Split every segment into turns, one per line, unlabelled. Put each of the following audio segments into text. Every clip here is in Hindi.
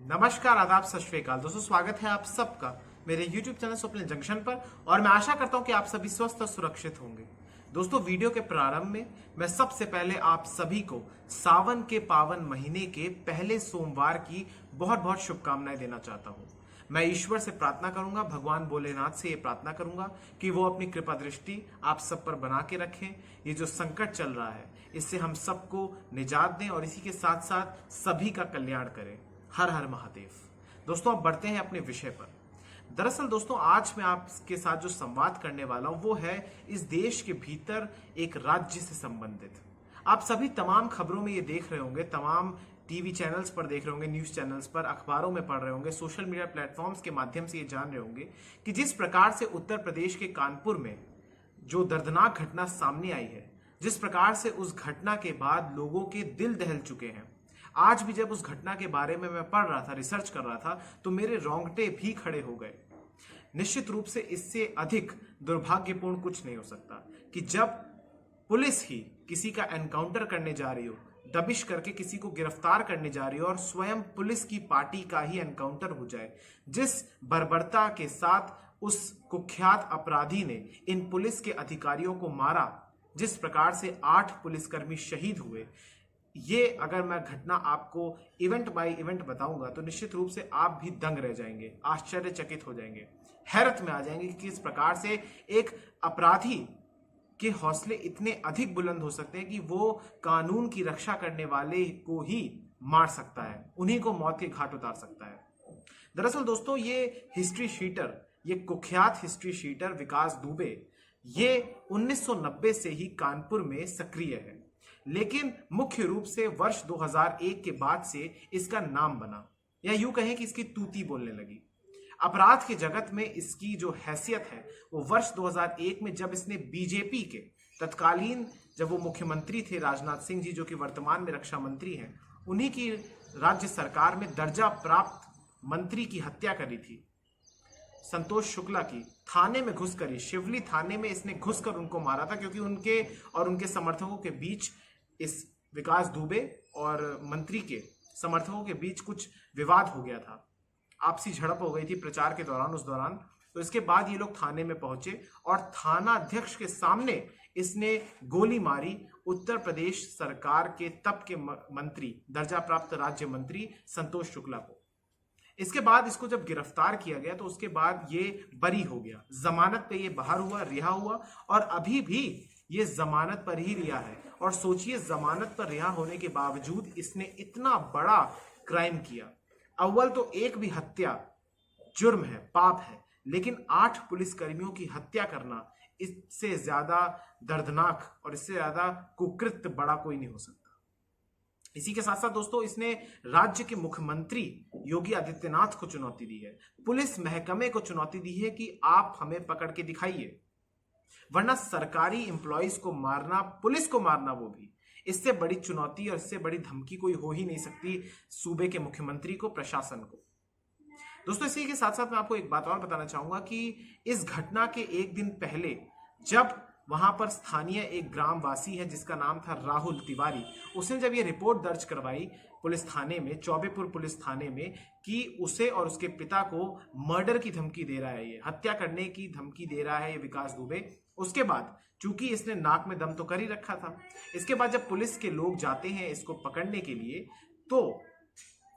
नमस्कार, आदाब, सत श्री अकाल। दोस्तों, स्वागत है आप सबका मेरे YouTube चैनल स्वप्निल जंक्शन पर। और मैं आशा करता हूं कि आप सभी स्वस्थ और सुरक्षित होंगे। दोस्तों, वीडियो के प्रारंभ में मैं सबसे पहले आप सभी को सावन के पावन महीने के पहले सोमवार की बहुत बहुत शुभकामनाएं देना चाहता हूं। मैं ईश्वर से प्रार्थना करूंगा, भगवान भोलेनाथ से ये प्रार्थना करूंगा कि वो अपनी कृपा दृष्टि आप सब पर बना के रखें। ये जो संकट चल रहा है इससे हम सबको निजात दें और इसी के साथ साथ सभी का कल्याण करें। हर हर महादेव। दोस्तों, अब बढ़ते हैं अपने विषय पर। दरअसल दोस्तों, आज मैं आपके साथ जो संवाद करने वाला हूं वो है इस देश के भीतर एक राज्य से संबंधित। आप सभी तमाम खबरों में ये देख रहे होंगे, तमाम टीवी चैनल्स पर देख रहे होंगे, न्यूज चैनल्स पर, अखबारों में पढ़ रहे होंगे, सोशल मीडिया प्लेटफॉर्म्स के माध्यम से ये जान रहे होंगे कि जिस प्रकार से उत्तर प्रदेश के कानपुर में जो दर्दनाक घटना सामने आई है, जिस प्रकार से उस घटना के बाद लोगों के दिल दहल चुके हैं। आज भी जब उस घटना के बारे में मैं पढ़ रहा था, रिसर्च कर रहा था, तो मेरे रोंगटे भी खड़े हो गए। निश्चित रूप से इससे अधिक दुर्भाग्यपूर्ण कुछ नहीं हो सकता कि जब पुलिस ही किसी का एनकाउंटर करने जा रही हो, दबिश करके किसी को गिरफ्तार करने जा रही हो और स्वयं पुलिस की पार्टी का ही एनकाउंटर हो जाए। जिस बर्बरता के साथ उस कुख्यात अपराधी ने इन पुलिस के अधिकारियों को मारा, जिस प्रकार से 8 पुलिसकर्मी शहीद हुए, ये अगर मैं घटना आपको इवेंट बाय इवेंट बताऊंगा तो निश्चित रूप से आप भी दंग रह जाएंगे, आश्चर्यचकित हो जाएंगे, हैरत में आ जाएंगे कि किस प्रकार से एक अपराधी के हौसले इतने अधिक बुलंद हो सकते हैं कि वो कानून की रक्षा करने वाले को ही मार सकता है, उन्हीं को मौत के घाट उतार सकता है। दरअसल दोस्तों, ये हिस्ट्री शीटर, ये कुख्यात हिस्ट्री शीटर विकास दुबे, ये 1990 से ही कानपुर में सक्रिय है, लेकिन मुख्य रूप से वर्ष 2001 के बाद से इसका नाम बना, या यूं कहें कि इसकी तूती बोलने लगी। अपराध के जगत में इसकी जो हैसियत है वो वर्ष 2001 में जब इसने बीजेपी के तत्कालीन, जब वो मुख्यमंत्री थे राजनाथ सिंह जी, जो कि वर्तमान में रक्षा मंत्री हैं, उन्हीं की राज्य सरकार में दर्जा प्राप्त मंत्री की हत्या करी थी, संतोष शुक्ला की। थाने में घुसकर, शिवली थाने में इसने घुसकर उनको मारा था, क्योंकि उनके और उनके समर्थकों के बीच, इस विकास दुबे और मंत्री के समर्थकों के बीच कुछ विवाद हो गया था, आपसी झड़प हो गई थी प्रचार के दौरान, उस दौरान। तो इसके बाद ये लोग थाने में पहुंचे और थाना अध्यक्ष के सामने इसने गोली मारी उत्तर प्रदेश सरकार के तब के मंत्री, दर्जा प्राप्त राज्य मंत्री संतोष शुक्ला को। इसके बाद इसको जब गिरफ्तार किया गया तो उसके बाद ये बरी हो गया, जमानत पे ये बाहर हुआ, रिहा हुआ, और अभी भी ये जमानत पर ही रिहा है। और सोचिए, जमानत पर रिहा होने के बावजूद इसने इतना बड़ा क्राइम किया। अव्वल तो एक भी हत्या जुर्म है, पाप है, लेकिन 8 पुलिसकर्मियों की हत्या करना, इससे ज्यादा दर्दनाक और इससे ज्यादा कुकृत्य बड़ा कोई नहीं हो सकता। इसी के साथ साथ दोस्तों, इसने राज्य के मुख्यमंत्री योगी आदित्यनाथ को चुनौती दी है, पुलिस महकमे को चुनौती दी है कि आप हमें पकड़ के दिखाइए, वरना सरकारी एम्प्लॉइज को मारना, पुलिस को मारना, वो भी, इससे बड़ी चुनौती और इससे बड़ी धमकी कोई हो ही नहीं सकती सूबे के मुख्यमंत्री को, प्रशासन को। दोस्तों, इसी के साथ साथ मैं आपको एक बात और बताना चाहूंगा कि इस घटना के एक दिन पहले जब वहां पर स्थानीय एक ग्रामवासी है जिसका नाम था राहुल तिवारी, उसने जब ये रिपोर्ट दर्ज करवाई पुलिस थाने में, चौबेपुर पुलिस थाने में, कि उसे और उसके पिता को मर्डर की धमकी दे रहा है, ये हत्या करने की धमकी दे रहा है ये विकास दुबे। उसके बाद चूंकि इसने नाक में दम तो कर ही रखा था, इसके बाद जब पुलिस के लोग जाते हैं इसको पकड़ने के लिए, तो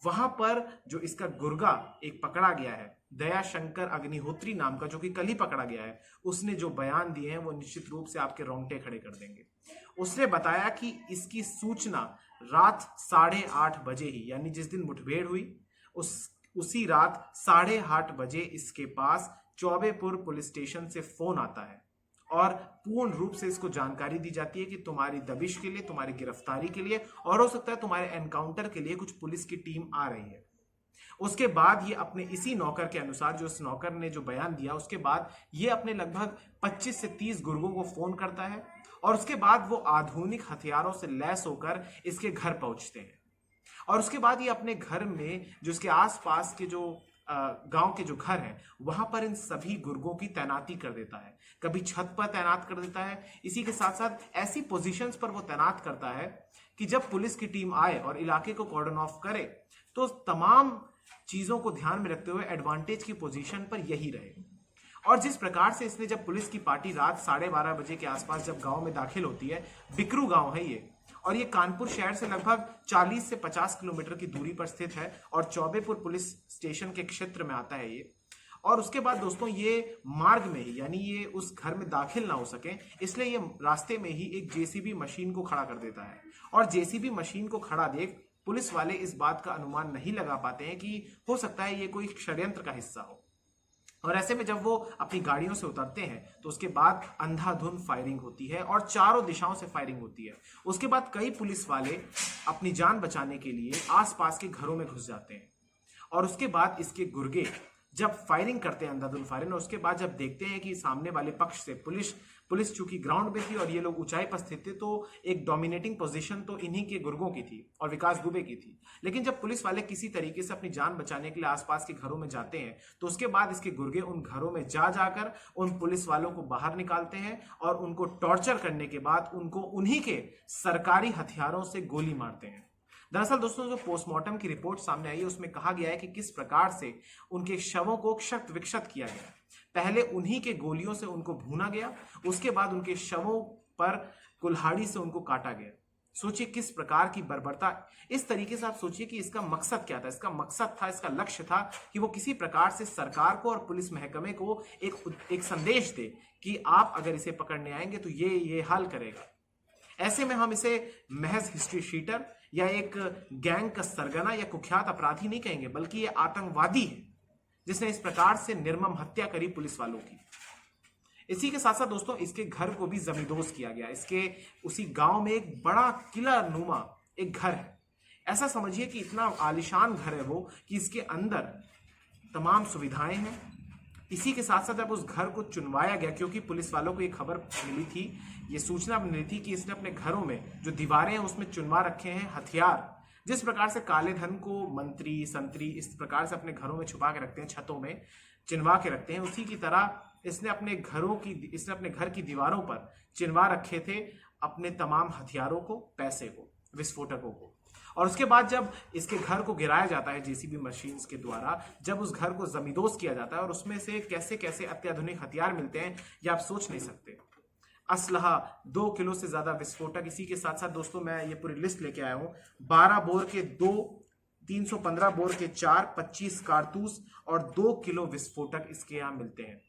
वहां पर जो इसका गुर्गा एक पकड़ा गया है, दया शंकर अग्निहोत्री नाम का, जो कि कल ही पकड़ा गया है, उसने जो बयान दिए हैं वो निश्चित रूप से आपके रोंगटे खड़े कर देंगे। उसने बताया कि इसकी सूचना रात 8:30 बजे ही, यानी जिस दिन मुठभेड़ हुई उसी रात 8:30 बजे इसके पास चौबेपुर पुलिस स्टेशन से फोन आता है और पूर्ण रूप से इसको जानकारी दी जाती है कि तुम्हारी दबिश के लिए, तुम्हारी गिरफ्तारी के लिए, और हो सकता है तुम्हारे एनकाउंटर के लिए कुछ पुलिस की टीम आ रही है। उसके बाद ये अपने इसी नौकर के अनुसार, जो इस नौकर ने जो बयान दिया, उसके बाद ये अपने लगभग 25 से 30 गुर्गों को फोन करता है और उसके बाद वो आधुनिक हथियारों से लैस होकर इसके घर पहुंचते हैं। और उसके बाद ये अपने घर में, जो इसके आसपास के जो गांव के जो घर हैं, वहां पर इन सभी गुर्गों की तैनाती कर देता है। कभी छत पर तैनात कर देता है, इसी के साथ साथ ऐसी पोजीशंस पर वो तैनात करता है कि जब पुलिस की टीम आए और इलाके को कॉर्डन ऑफ करे तो तमाम चीजों को ध्यान में रखते हुए एडवांटेज की पोजीशन पर यही रहे। और जिस प्रकार से इसने जब पुलिस की पार्टी रात 12:30 बजे के आसपास जब गांव में दाखिल होती है, बिकरू गांव है ये, और ये कानपुर शहर से लगभग 40 से 50 किलोमीटर की दूरी पर स्थित है और चौबेपुर पुलिस स्टेशन के क्षेत्र में आता है ये। और उसके बाद दोस्तों ये मार्ग में ही, यानी ये उस घर में दाखिल ना हो सके, इसलिए ये रास्ते में ही एक जेसीबी मशीन को खड़ा कर देता है। और जेसीबी मशीन को खड़ा देख पुलिस वाले इस बात का अनुमान नहीं लगा पाते हैं कि हो सकता है ये कोई षड्यंत्र का हिस्सा हो। और ऐसे में जब वो अपनी गाड़ियों से उतरते हैं तो उसके बाद अंधाधुंध फायरिंग होती है और चारों दिशाओं से फायरिंग होती है। उसके बाद कई पुलिस वाले अपनी जान बचाने के लिए आसपास के घरों में घुस जाते हैं। और उसके बाद इसके गुर्गे जब फायरिंग करते हैं, अंधाधुंध फायरिंग, और उसके बाद जब देखते हैं कि सामने वाले पक्ष से पुलिस चूंकि ग्राउंड पे थी और ये लोग ऊंचाई पर स्थित थे, तो एक डोमिनेटिंग पोजीशन तो इन्हीं के गुर्गों की थी और विकास दुबे की थी। लेकिन जब पुलिस वाले किसी तरीके से अपनी जान बचाने के लिए आसपास के घरों में जाते हैं तो उसके बाद इसके गुर्गे उन घरों में जाकर उन पुलिस वालों को बाहर निकालते हैं और उनको टॉर्चर करने के बाद उनको उन्हीं के सरकारी हथियारों से गोली मारते हैं। दरअसल दोस्तों जो पोस्टमार्टम की रिपोर्ट सामने आई है उसमें कहा गया है कि किस प्रकार से उनके शवों को क्षत विक्षत किया गया। पहले उन्हीं के गोलियों से उनको भूना गया, उसके बाद उनके शवों पर कुल्हाड़ी से उनको काटा गया। सोचिए किस प्रकार की बर्बरता। इस तरीके से आप सोचिए कि इसका मकसद क्या था। इसका मकसद था, इसका लक्ष्य था कि वो किसी प्रकार से सरकार को और पुलिस महकमे को एक संदेश दे कि आप अगर इसे पकड़ने आएंगे तो ये हाल करेगा। ऐसे में हम इसे महज हिस्ट्री शीटर या एक गैंग का सरगना या कुख्यात अपराधी नहीं कहेंगे, बल्कि ये आतंकवादी है जिसने इस प्रकार से निर्मम हत्या करी पुलिस वालों की। इसी के साथ साथ दोस्तों इसके घर को भी जमींदोज किया गया। इसके उसी गांव में एक बड़ा किला नुमा एक घर है। ऐसा समझिए कि इतना आलीशान घर है वो कि इसके अंदर तमाम सुविधाएं हैं। इसी के साथ साथ जब उस घर को चुनवाया गया, क्योंकि पुलिस वालों को ये खबर मिली थी, ये सूचना मिली थी कि इसने अपने घरों में जो दीवारें हैं उसमें चुनवा रखे हैं हथियार। जिस प्रकार से काले धन को मंत्री संतरी इस प्रकार से अपने घरों में छुपा के रखते हैं, छतों में चिनवा के रखते हैं, उसी की तरह इसने अपने घर की दीवारों पर चिनवा रखे थे अपने तमाम हथियारों को, पैसे को, विस्फोटकों को। और उसके बाद जब इसके घर को गिराया जाता है जेसीबी मशीन्स के द्वारा, जब उस घर को जमींदोज किया जाता है और उसमें से कैसे कैसे अत्याधुनिक हथियार मिलते हैं ये आप सोच नहीं सकते। असलहा, 2 किलो से ज्यादा विस्फोटक। इसी के साथ साथ दोस्तों मैं ये पूरी लिस्ट लेके आया हूं। 12 बोर के 2, 315 बोर के 4, 25 कारतूस और 2 किलो विस्फोटक इसके यहाँ मिलते हैं।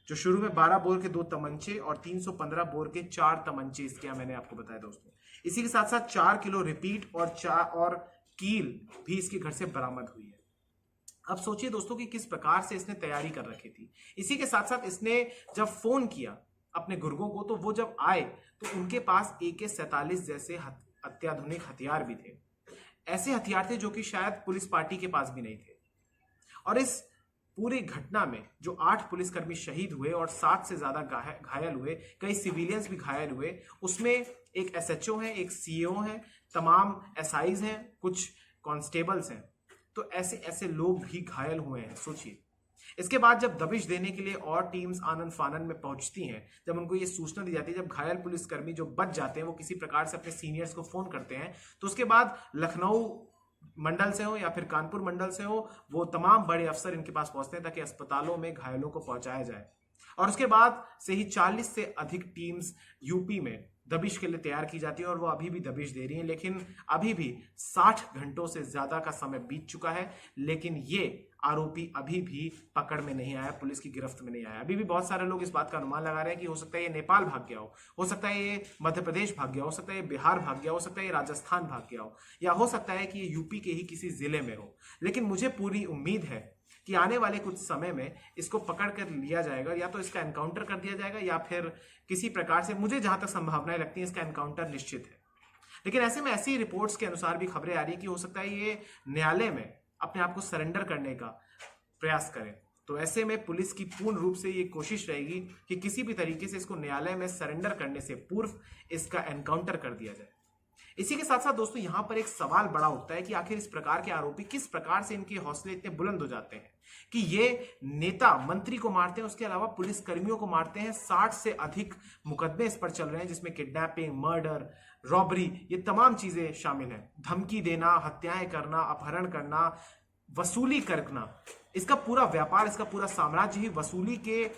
जो शुरू में 12 बोर के 2 तमंचे और 315 बोर के 4 तमंचे इसके यहाँ मैंने आपको बताया दोस्तों। इसी के साथ साथ 4 किलो रिपीट और कील भी इसके घर से बरामद हुई है। अब सोचिए दोस्तों कि किस प्रकार से इसने तैयारी कर रखी थी। इसी के साथ साथ इसने जब फोन किया अपने गुर्गों को, तो वो जब आए तो उनके पास AK-47 जैसे अत्याधुनिक हथियार भी थे। ऐसे हथियार थे जो कि शायद पुलिस पार्टी के पास भी नहीं थे। और इस पूरी घटना में जो 8 पुलिसकर्मी शहीद हुए और 7 से ज्यादा घायल हुए, कई सिविलियंस भी घायल हुए, उसमें एक SHO है, एक CO है, तमाम SIs हैं, कुछ कांस्टेबल्स हैं। तो ऐसे लोग भी घायल हुए हैं। सोचिए इसके बाद जब दबिश देने के लिए और टीम्स आनन फानन में पहुंचती हैं, जब उनको ये सूचना दी जाती है, जब घायल पुलिसकर्मी जो बच जाते हैं वो किसी प्रकार से अपने सीनियर्स को फोन करते हैं, तो उसके बाद लखनऊ मंडल से हो या फिर कानपुर मंडल से हो, वो तमाम बड़े अफसर इनके पास पहुंचते हैं ताकि अस्पतालों में घायलों को पहुंचाया जाए। और उसके बाद से ही 40 से अधिक टीम्स यूपी में दबिश के लिए तैयार की जाती है और वो अभी भी दबिश दे रही हैं। लेकिन अभी भी 60 घंटों से ज्यादा का समय बीत चुका है, लेकिन ये आरोपी अभी भी पकड़ में नहीं आया, पुलिस की गिरफ्त में नहीं आया। अभी भी बहुत सारे लोग इस बात का अनुमान लगा रहे हैं कि हो सकता है ये नेपाल भाग गया हो सकता है ये मध्य प्रदेश भाग गया हो सकता है ये बिहार भाग गया हो सकता है ये राजस्थान भाग गया हो, या हो सकता है कि ये यूपी के ही किसी जिले में हो। लेकिन मुझे पूरी उम्मीद है कि आने वाले कुछ समय में इसको पकड़ कर लिया जाएगा, या तो इसका एनकाउंटर कर दिया जाएगा या फिर किसी प्रकार से, मुझे जहां तक संभावनाएं लगती हैं, इसका एनकाउंटर निश्चित है। लेकिन ऐसे में ऐसी रिपोर्ट्स के अनुसार भी खबरें आ रही है कि हो सकता है ये न्यायालय में अपने आप को सरेंडर करने का प्रयास करें। तो ऐसे में पुलिस की पूर्ण रूप से ये कोशिश रहेगी कि किसी भी तरीके से इसको न्यायालय में सरेंडर करने से पूर्व इसका एनकाउंटर कर दिया जाए। इसी के साथ साथ दोस्तों यहाँ पर एक सवाल बड़ा उठता है कि आखिर इस प्रकार के आरोपी किस प्रकार से इनके हौसले इतने बुलंद हो जाते हैं कि ये नेता मंत्री को मारते हैं, उसके अलावा पुलिस कर्मियों को मारते हैं। 60 से अधिक मुकदमे इस पर चल रहे हैं जिसमें किडनैपिंग, मर्डर, रॉबरी, ये तमाम चीजें शामिल हैं। धमकी देना, हत्याएं करना, अपहरण करना, वसूली करना, इसका पूरा व्यापार, इसका पूरा साम्राज्य ही वसूली के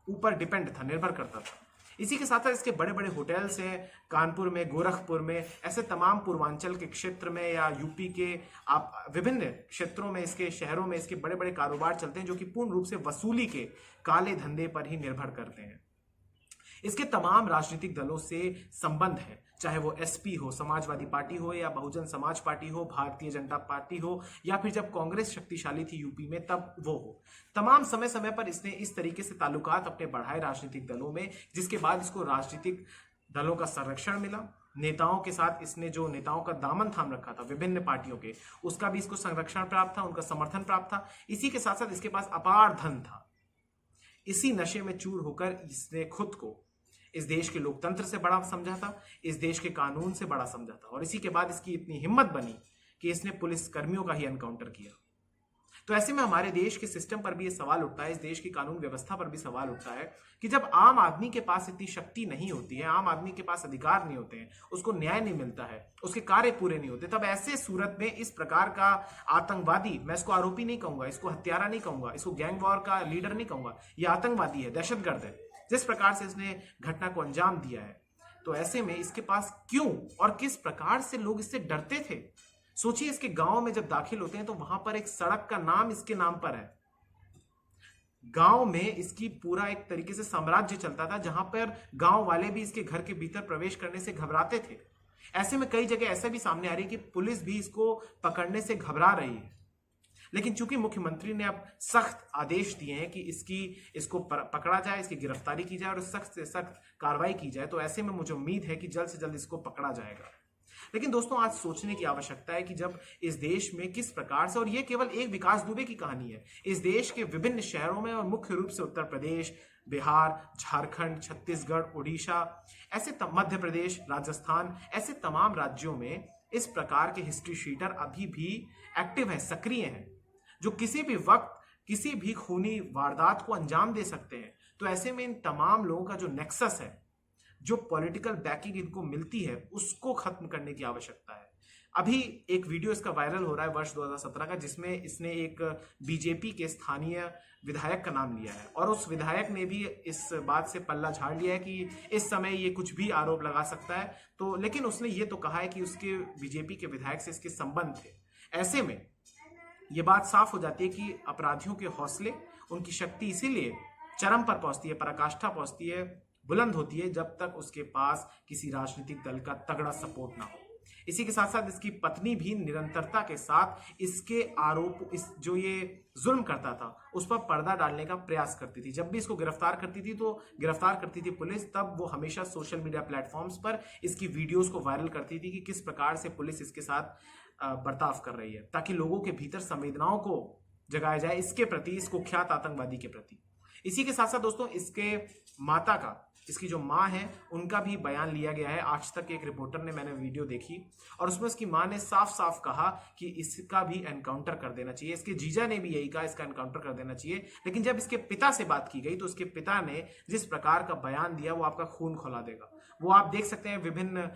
ऊपर डिपेंड था, निर्भर करता था। इसी के साथ साथ इसके बड़े बड़े होटल्स हैं कानपुर में, गोरखपुर में, ऐसे तमाम पूर्वांचल के क्षेत्र में या यूपी के आप विभिन्न क्षेत्रों में, इसके शहरों में इसके बड़े बड़े कारोबार चलते हैं जो कि पूर्ण रूप से वसूली के काले धंधे पर ही निर्भर करते हैं। इसके तमाम राजनीतिक दलों से संबंध है, चाहे वो एसपी हो, समाजवादी पार्टी हो, या बहुजन समाज पार्टी हो, भारतीय जनता पार्टी हो, या फिर जब कांग्रेस शक्तिशाली थी यूपी में तब वो हो। तमाम समय समय पर इसने इस तरीके से ताल्लुकात अपने बढ़ाए राजनीतिक दलों में, जिसके बाद इसको राजनीतिक दलों का संरक्षण मिला। नेताओं के साथ इसने जो नेताओं का दामन थाम रखा था विभिन्न पार्टियों के, उसका भी इसको संरक्षण प्राप्त था, उनका समर्थन प्राप्त था। इसी के साथ साथ इसके पास अपार धन था। इसी नशे में चूर होकर इसने खुद को इस देश के लोकतंत्र से बड़ा समझा था, इस देश के कानून से बड़ा समझा था, और इसी के बाद इसकी इतनी हिम्मत बनी कि इसने पुलिस कर्मियों का ही एनकाउंटर किया। तो ऐसे में हमारे देश के सिस्टम पर भी ये सवाल उठता है, इस देश की कानून व्यवस्था पर भी सवाल उठता है कि जब आम आदमी के पास इतनी शक्ति नहीं होती है, आम आदमी के पास अधिकार नहीं होते हैं, उसको न्याय नहीं मिलता है, उसके कार्य पूरे नहीं होते, तब ऐसे सूरत में इस प्रकार का आतंकवादी, मैं इसको आरोपी नहीं कहूंगा, इसको हत्यारा नहीं कहूंगा, इसको गैंग वॉर का लीडर नहीं कहूंगा, यह आतंकवादी है, दहशतगर्द है, जिस प्रकार से इसने घटना को अंजाम दिया है। तो ऐसे में इसके पास क्यों और किस प्रकार से लोग इससे डरते थे। सोचिए, इसके गांव में जब दाखिल होते हैं तो वहां पर एक सड़क का नाम इसके नाम पर है। गांव में इसकी पूरा एक तरीके से साम्राज्य चलता था, जहां पर गांव वाले भी इसके घर के भीतर प्रवेश करने से घबराते थे। ऐसे में कई जगह ऐसा भी सामने आ रही है कि पुलिस भी इसको पकड़ने से घबरा रही है। लेकिन चूंकि मुख्यमंत्री ने अब सख्त आदेश दिए हैं कि इसको पकड़ा जाए, इसकी गिरफ्तारी की जाए और सख्त से सख्त कार्रवाई की जाए, तो ऐसे में मुझे उम्मीद है कि जल्द से जल्द इसको पकड़ा जाएगा। लेकिन दोस्तों, आज सोचने की आवश्यकता है कि जब इस देश में किस प्रकार से, और यह केवल एक विकास दुबे की कहानी है, इस देश के विभिन्न शहरों में और मुख्य रूप से उत्तर प्रदेश, बिहार, झारखंड, छत्तीसगढ़, उड़ीसा, ऐसे मध्य प्रदेश, राजस्थान, ऐसे तमाम राज्यों में इस प्रकार के हिस्ट्री शीटर अभी भी एक्टिव है, सक्रिय हैं, जो किसी भी वक्त किसी भी खूनी वारदात को अंजाम दे सकते हैं। तो ऐसे में इन तमाम लोगों का जो नेक्सस है, जो पॉलिटिकल बैकिंग इनको मिलती है, उसको खत्म करने की आवश्यकता है। अभी एक वीडियो इसका वायरल हो रहा है वर्ष 2017 का, जिसमें इसने एक बीजेपी के स्थानीय विधायक का नाम लिया है, और उस विधायक ने भी इस बात से पल्ला झाड़ लिया है कि इस समय ये कुछ भी आरोप लगा सकता है। तो लेकिन उसने ये तो कहा है कि उसके बीजेपी के विधायक से इसके संबंध थे। ऐसे में ये बात साफ हो जाती है कि अपराधियों के हौसले, उनकी शक्ति इसीलिए चरम पर पहुंचती है, पराकाष्ठा पहुंचती है, बुलंद होती है, जब तक उसके पास किसी राजनीतिक दल का तगड़ा सपोर्ट ना हो। इसी के साथ साथ इसकी पत्नी भी निरंतरता के साथ इसके आरोप, जो ये जुल्म करता था उस पर पर्दा डालने का प्रयास करती थी। जब भी इसको गिरफ्तार करती थी तो गिरफ्तार करती थी पुलिस, तब वो हमेशा सोशल मीडिया प्लेटफॉर्म्स पर इसकी वीडियोस को वायरल करती थी कि किस प्रकार से पुलिस इसके साथ बर्ताव कर रही है, ताकि लोगों के भीतर संवेदनाओं को जगाया जाए इसके प्रति, इस कुख्यात आतंकवादी के प्रति। इसी के साथ साथ दोस्तों, इसके माता का, इसकी जो माँ है, उनका भी बयान लिया गया है। आज तक एक रिपोर्टर ने, मैंने वीडियो देखी, और उसमें उसकी माँ ने साफ साफ कहा कि इसका भी एनकाउंटर कर देना चाहिए। इसके जीजा ने भी यही कहा, इसका एनकाउंटर कर देना चाहिए। लेकिन जब इसके पिता से बात की गई तो उसके पिता ने जिस प्रकार का बयान दिया, वो आपका खून खौला देगा। वो आप देख सकते हैं विभिन्न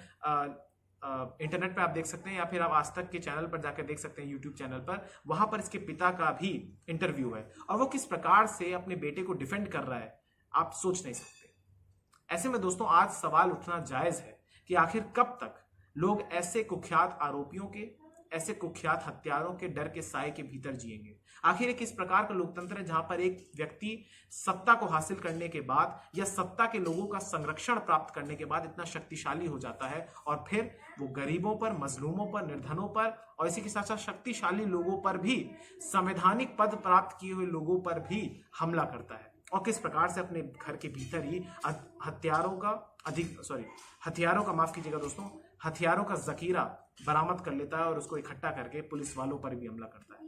इंटरनेट पे आप देख सकते हैं, या फिर आप आज तक के चैनल पर जाकर देख सकते हैं, यूट्यूब चैनल पर, वहां पर इसके पिता का भी इंटरव्यू है, और वो किस प्रकार से अपने बेटे को डिफेंड कर रहा है, आप सोच नहीं सकते। ऐसे में दोस्तों, आज सवाल उठना जायज है कि आखिर कब तक लोग ऐसे कुख्यात आरोपियों के, ऐसे कुख्यात हत्यारों के डर के साए के भीतर जिएंगे। आखिर किस प्रकार का लोकतंत्र है जहां पर एक व्यक्ति सत्ता को हासिल करने के बाद, या सत्ता के लोगों का संरक्षण प्राप्त करने के बाद इतना शक्तिशाली हो जाता है, और फिर वो गरीबों पर, मजलूमों पर, निर्धनों पर, और इसी के साथ साथ शक्तिशाली लोगों पर भी, संवैधानिक पद प्राप्त किए हुए लोगों पर भी हमला करता है, और किस प्रकार से अपने घर के भीतर ही हथियारों का माफ कीजिएगा दोस्तों, हथियारों का जखीरा बरामद कर लेता है और उसको इकट्ठा करके पुलिस वालों पर भी हमला करता है।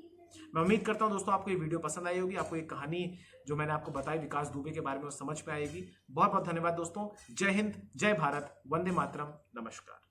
मैं उम्मीद करता हूं दोस्तों, आपको ये वीडियो पसंद आई होगी, आपको ये कहानी जो मैंने आपको बताई विकास दुबे के बारे में, वो समझ में आएगी। बहुत बहुत धन्यवाद दोस्तों। जय हिंद, जय भारत, वंदे मातरम, नमस्कार।